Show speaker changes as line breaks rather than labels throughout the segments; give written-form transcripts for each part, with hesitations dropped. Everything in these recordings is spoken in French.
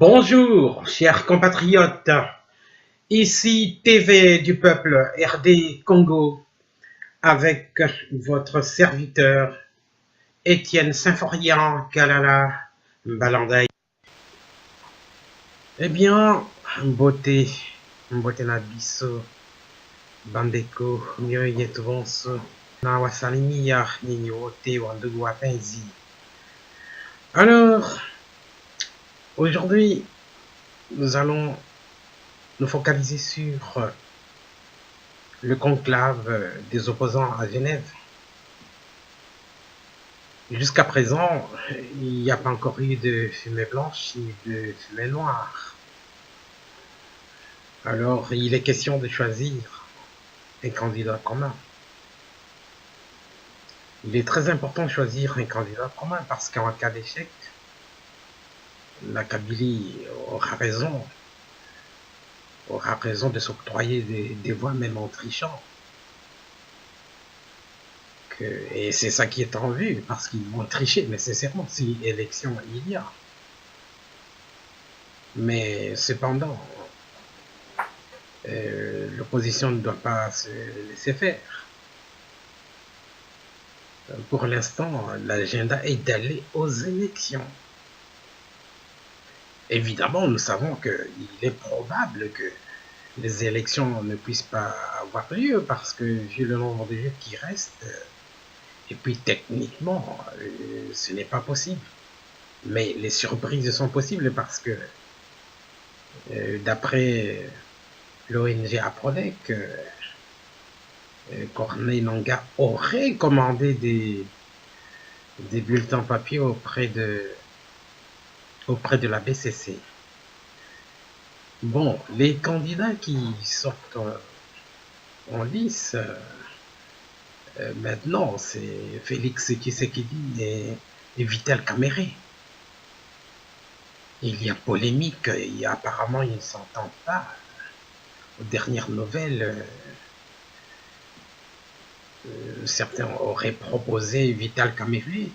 Bonjour, chers compatriotes, ici TV du peuple RD Congo avec votre serviteur Étienne Symphorien Kalala Balandaï. Eh bien, beauté na biso, bandeko, mio yetu bonso, na wasalimia nyinyi wote wa ndugu wapenzi. Alors, aujourd'hui, nous allons nous focaliser sur le conclave des opposants à Genève. Jusqu'à présent, il n'y a pas encore eu de fumée blanche ni de fumée noire. Alors, il est question de choisir un candidat commun. Il est très important de choisir un candidat commun parce qu'en cas d'échec, la Kabylie aura raison de s'octroyer des voix même en trichant. Et c'est ça qui est en vue, parce qu'ils vont tricher nécessairement si élection il y a. Mais cependant, l'opposition ne doit pas se laisser faire. Pour l'instant, l'agenda est d'aller aux élections. Évidemment, nous savons qu'il est probable que les élections ne puissent pas avoir lieu parce que vu le nombre de jours qui restent, et puis techniquement, ce n'est pas possible. Mais les surprises sont possibles parce que d'après l'ONG APRODEC, Corneille Nangaa aurait commandé des bulletins papier auprès de la BCC. Bon, les candidats qui sortent en lice maintenant, c'est Félix Tshisekedi et Vital Kamerhe. Il y a polémique, apparemment ils ne s'entendent pas. Aux dernières nouvelles, certains auraient proposé Vital Kamerhe,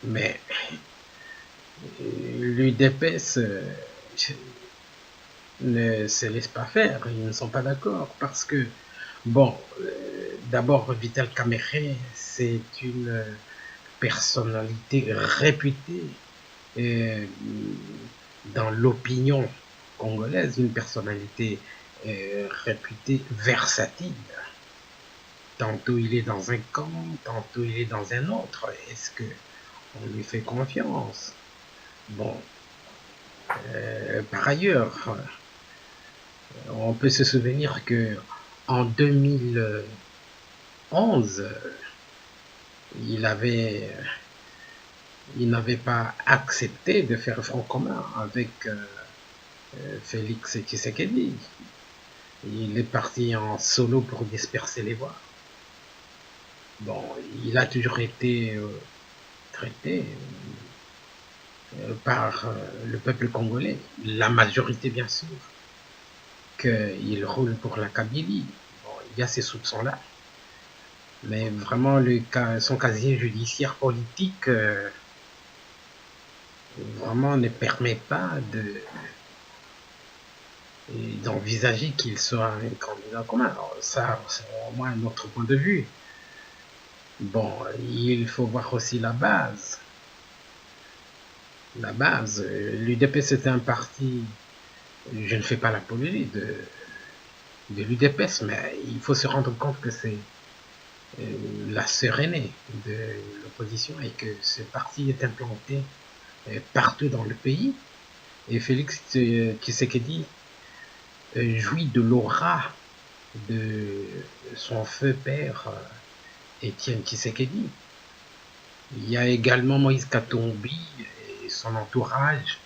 mais l'UDPS ne se laisse pas faire, ils ne sont pas d'accord parce que, bon, d'abord Vital Kamerhe, c'est une personnalité réputée dans l'opinion congolaise, une personnalité réputée versatile. Tantôt il est dans un camp, tantôt il est dans un autre. Est-ce que on lui fait confiance? Bon, par ailleurs, on peut se souvenir que en 2011, il n'avait pas accepté de faire front commun avec Félix Tshisekedi. Il est parti en solo pour disperser les voix. Bon, il a toujours été traité par le peuple congolais, la majorité bien sûr, qu'il roule pour la Kabylie. Bon, il y a ces soupçons-là. Mais vraiment, son casier judiciaire politique vraiment ne permet pas d'envisager qu'il soit un candidat commun. Alors, ça, c'est au moins notre point de vue. Bon, il faut voir aussi la base. La base, l'UDP c'était un parti, je ne fais pas l'apologie de l'UDPS, mais il faut se rendre compte que c'est la sœur aînée de l'opposition et que ce parti est implanté partout dans le pays. Et Félix Tshisekedi jouit de l'aura de son feu père Étienne Tshisekedi. Il y a également Moïse Katumbi et son entourage,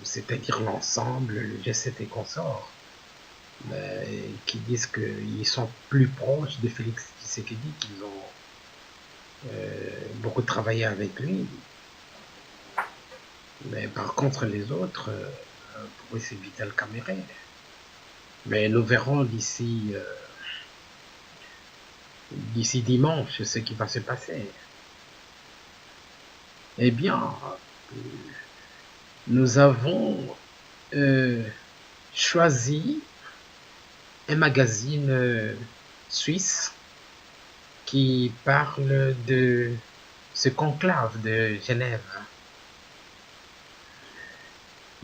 c'est-à-dire l'ensemble, le G7 et consorts, qui disent qu'ils sont plus proches de Félix Tshisekedi, qu'ils ont beaucoup travaillé avec lui. Mais par contre, les autres, pour eux, c'est Vital Kamerhe. Mais nous verrons d'ici dimanche ce qui va se passer. Eh bien, nous avons choisi un magazine suisse qui parle de ce conclave de Genève.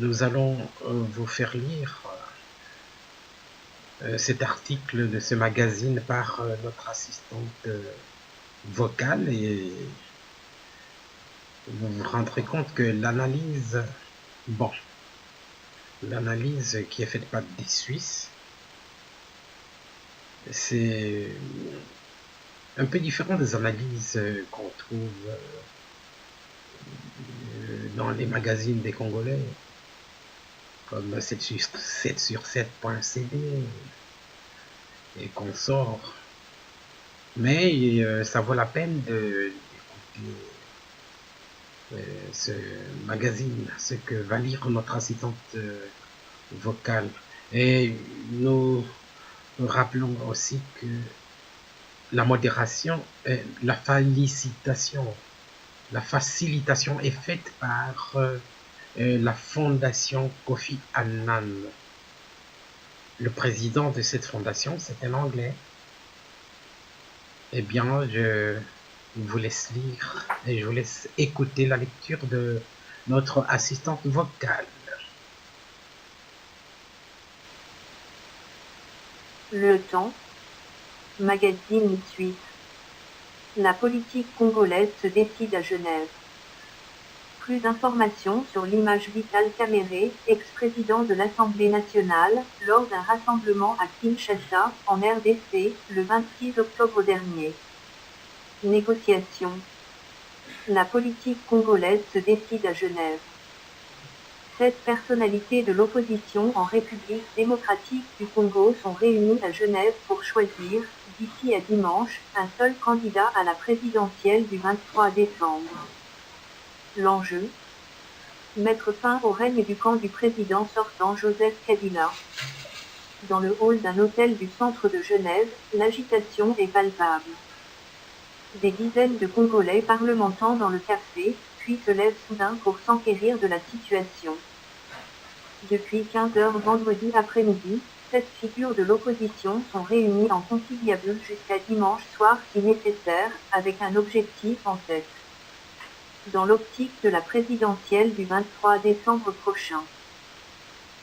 Nous allons vous faire lire cet article de ce magazine par notre assistante vocale, et vous vous rendrez compte que l'analyse qui est faite par des Suisses, c'est un peu différent des analyses qu'on trouve dans les magazines des Congolais, comme 7 sur 7.cd et consorts. Mais ça vaut la peine d'écouter ce magazine, ce que va lire notre assistante vocale. Et nous rappelons aussi que la modération, la facilitation est faite par la fondation Kofi Annan. Le président de cette fondation, c'est un Anglais. Eh bien, je vous laisse lire et je vous laisse écouter la lecture de notre assistante vocale.
Le Temps, magazine suisse. La politique congolaise se décide à Genève. Plus d'informations sur l'image Vital Kamerhe, ex-président de l'Assemblée nationale, lors d'un rassemblement à Kinshasa, en RDC, le 26 octobre dernier. Négociation. La politique congolaise se décide à Genève. 7 personnalités de l'opposition en République démocratique du Congo sont réunies à Genève pour choisir, d'ici à dimanche, un seul candidat à la présidentielle du 23 décembre. L'enjeu ? Mettre fin au règne du camp du président sortant Joseph Kabila. Dans le hall d'un hôtel du centre de Genève, l'agitation est palpable. Des dizaines de Congolais parlementant dans le café, puis se lèvent soudain pour s'enquérir de la situation. Depuis 15 heures vendredi après-midi, 7 figures de l'opposition sont réunies en conciliabule jusqu'à dimanche soir si nécessaire, avec un objectif en tête. Dans l'optique de la présidentielle du 23 décembre prochain.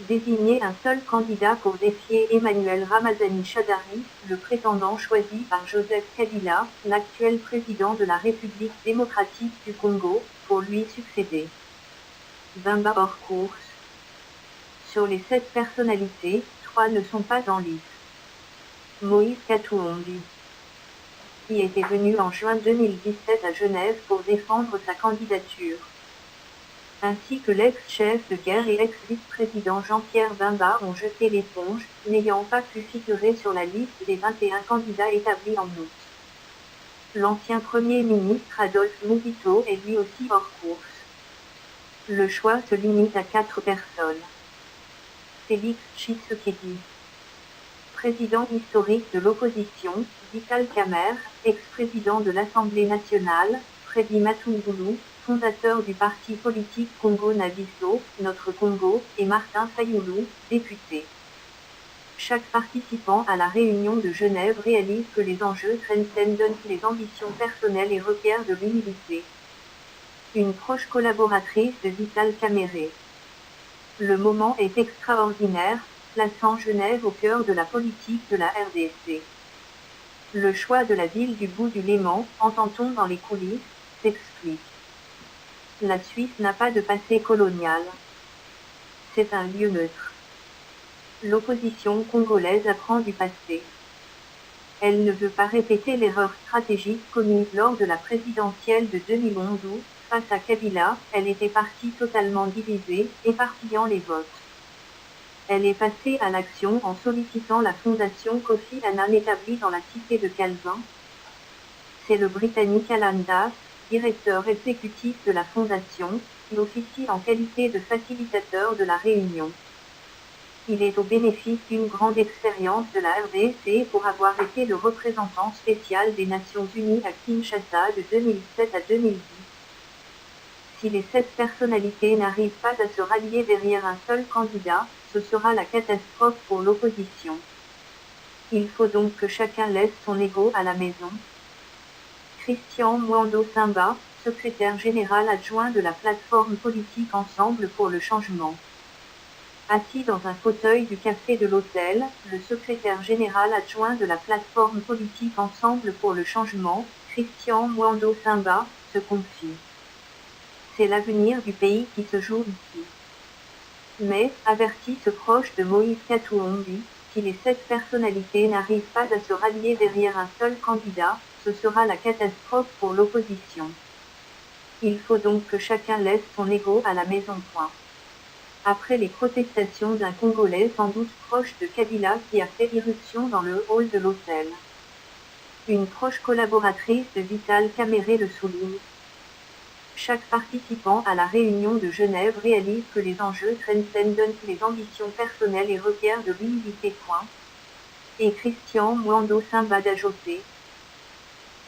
Désigner un seul candidat pour défier Emmanuel Ramazani Shadary, le prétendant choisi par Joseph Kabila, l'actuel président de la République démocratique du Congo, pour lui succéder. Bemba hors course. Sur les 7 personnalités, 3 ne sont pas en lice. Moïse Katumbi, qui était venu en juin 2017 à Genève pour défendre sa candidature. Ainsi que l'ex-chef de guerre et ex-vice-président Jean-Pierre Bemba ont jeté l'éponge, n'ayant pas pu figurer sur la liste des 21 candidats établis en août. L'ancien Premier ministre Adolphe Muzito est lui aussi hors course. Le choix se limite à 4 personnes. Félix Tshisekedi, président historique de l'opposition, Vital Kamerhe, ex-président de l'Assemblée nationale, Freddy Matungulu, fondateur du parti politique Congo Nabiso, Notre Congo, et Martin Fayulu, député. Chaque participant à la réunion de Genève réalise que les enjeux transcendent les ambitions personnelles et requièrent de l'humilité. Une proche collaboratrice de Vital Kamerhe. Le moment est extraordinaire, plaçant Genève au cœur de la politique de la RDC. Le choix de la ville du bout du Léman, entend-on dans les coulisses, s'explique. La Suisse n'a pas de passé colonial. C'est un lieu neutre. L'opposition congolaise apprend du passé. Elle ne veut pas répéter l'erreur stratégique commise lors de la présidentielle de 2011 où, face à Kabila, elle était partie totalement divisée, éparpillant les votes. Elle est passée à l'action en sollicitant la fondation Kofi Annan établie dans la cité de Calvin. C'est le Britannique Alan Duff, directeur exécutif de la fondation, qui officie en qualité de facilitateur de la réunion. Il est au bénéfice d'une grande expérience de la RDC pour avoir été le représentant spécial des Nations Unies à Kinshasa de 2007 à 2010. Si les 7 personnalités n'arrivent pas à se rallier derrière un seul candidat, ce sera la catastrophe pour l'opposition. Il faut donc que chacun laisse son ego à la maison. Christian Mwando Simba, secrétaire général adjoint de la plateforme politique Ensemble pour le changement. Assis dans un fauteuil du café de l'hôtel, le secrétaire général adjoint de la plateforme politique Ensemble pour le changement, Christian Mwando Simba, se confie. C'est l'avenir du pays qui se joue ici. Mais, avertit ce proche de Moïse Katumbi, si les 7 personnalités n'arrivent pas à se rallier derrière un seul candidat, ce sera la catastrophe pour l'opposition. Il faut donc que chacun laisse son ego à la maison. Après les protestations d'un Congolais sans doute proche de Kabila qui a fait irruption dans le hall de l'hôtel. Une proche collaboratrice de Vital Kamerhe le souligne. Chaque participant à la réunion de Genève réalise que les enjeux transcendent les ambitions personnelles et requièrent de l'humilité. Et Christian Mwando Simba d'ajouter.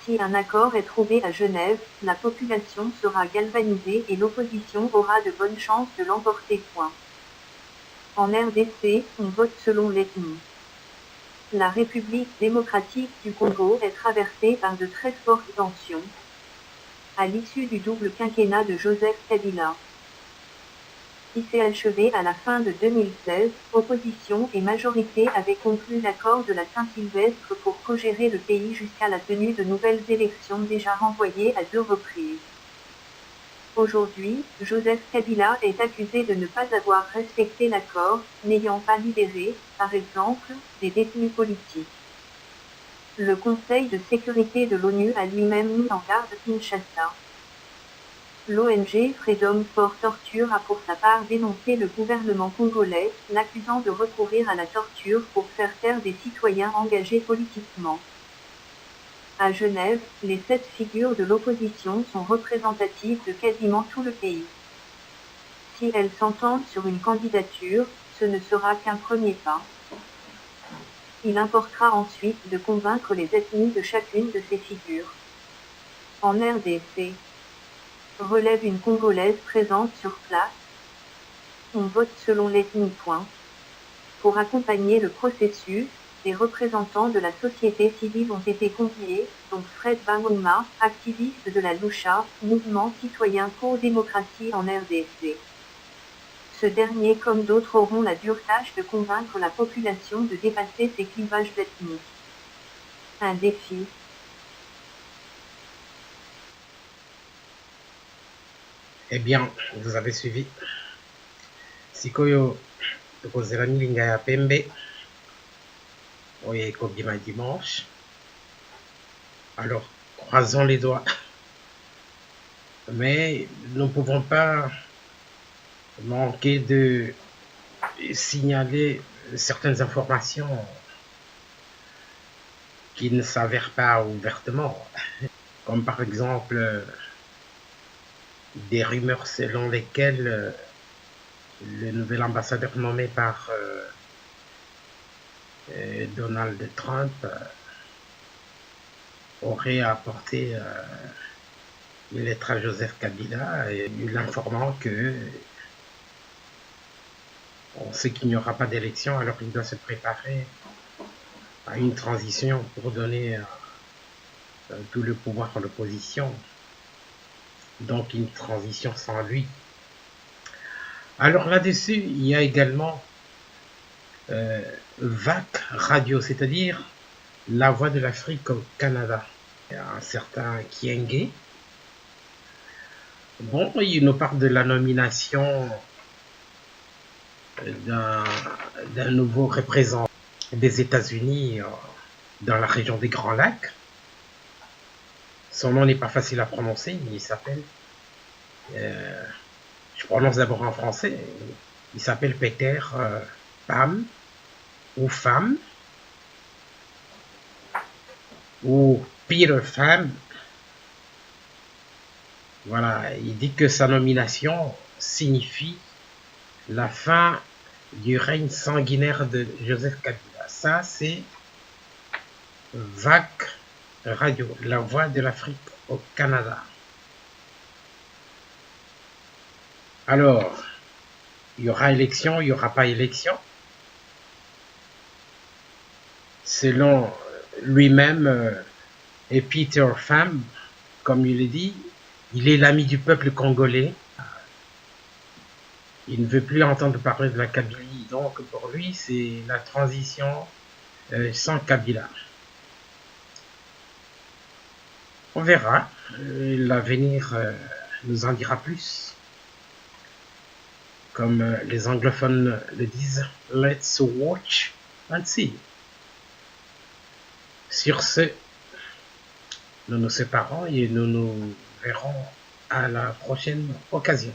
Si un accord est trouvé à Genève, la population sera galvanisée et l'opposition aura de bonnes chances de l'emporter. En RDC, on vote selon l'ethnie. La République démocratique du Congo est traversée par de très fortes tensions. À l'issue du double quinquennat de Joseph Kabila, qui s'est achevé à la fin de 2016, opposition et majorité avaient conclu l'accord de la Saint-Sylvestre pour co-gérer le pays jusqu'à la tenue de nouvelles élections déjà renvoyées à 2 reprises. Aujourd'hui, Joseph Kabila est accusé de ne pas avoir respecté l'accord, n'ayant pas libéré, par exemple, des détenus politiques. Le Conseil de sécurité de l'ONU a lui-même mis en garde Kinshasa. L'ONG Freedom for Torture a pour sa part dénoncé le gouvernement congolais, l'accusant de recourir à la torture pour faire taire des citoyens engagés politiquement. À Genève, les 7 figures de l'opposition sont représentatives de quasiment tout le pays. Si elles s'entendent sur une candidature, ce ne sera qu'un premier pas. Il importera ensuite de convaincre les ethnies de chacune de ces figures. En RDC, relève une Congolaise présente sur place. On vote selon l'ethnie. Pour accompagner le processus, des représentants de la société civile ont été conviés, dont Fred Bangoma, activiste de la Lucha, mouvement citoyen pour démocratie en RDC. Ce dernier comme d'autres auront la dure tâche de convaincre la population de dépasser ces clivages ethniques. Un défi.
Eh bien, vous avez suivi. Sikoyo, tokozela milinga ya pembe. Oye, ekobima dimanche. Alors, croisons les doigts. Mais nous ne pouvons pas manquer de signaler certaines informations qui ne s'avèrent pas ouvertement. Comme par exemple des rumeurs selon lesquelles le nouvel ambassadeur nommé par Donald Trump aurait apporté une lettre à Joseph Kabila et l'informant que on sait qu'il n'y aura pas d'élection, alors il doit se préparer à une transition pour donner tout le pouvoir à l'opposition. Donc une transition sans lui. Alors là-dessus, il y a également VAC Radio, c'est-à-dire la voix de l'Afrique au Canada. Il y a un certain Kienge. Bon, il nous parle de la nomination d'un nouveau représentant des États-Unis dans la région des Grands Lacs. Son nom n'est pas facile à prononcer, il s'appelle, je prononce d'abord en français, il s'appelle Peter Pham, ou Pham, ou Peter Pham. Voilà, il dit que sa nomination signifie la fin du règne sanguinaire de Joseph Kabila. Ça, c'est VAC Radio, la voix de l'Afrique au Canada. Alors, il y aura élection, il n'y aura pas élection. Selon lui-même et Peter Pham, comme il est dit, il est l'ami du peuple congolais. Il ne veut plus entendre parler de la Kabylie. Donc pour lui, c'est la transition sans Kabila. On verra. L'avenir nous en dira plus. Comme les anglophones le disent, let's watch and see. Sur ce, nous nous séparons et nous nous verrons à la prochaine occasion.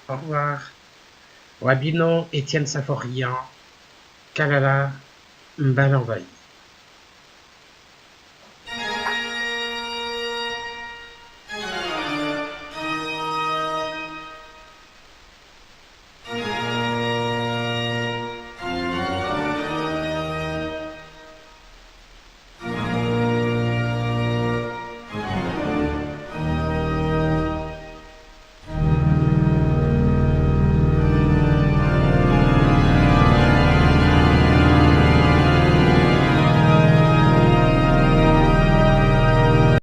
Au revoir. Wabino, Étienne Saforian, Kalala, Mbalanvaï.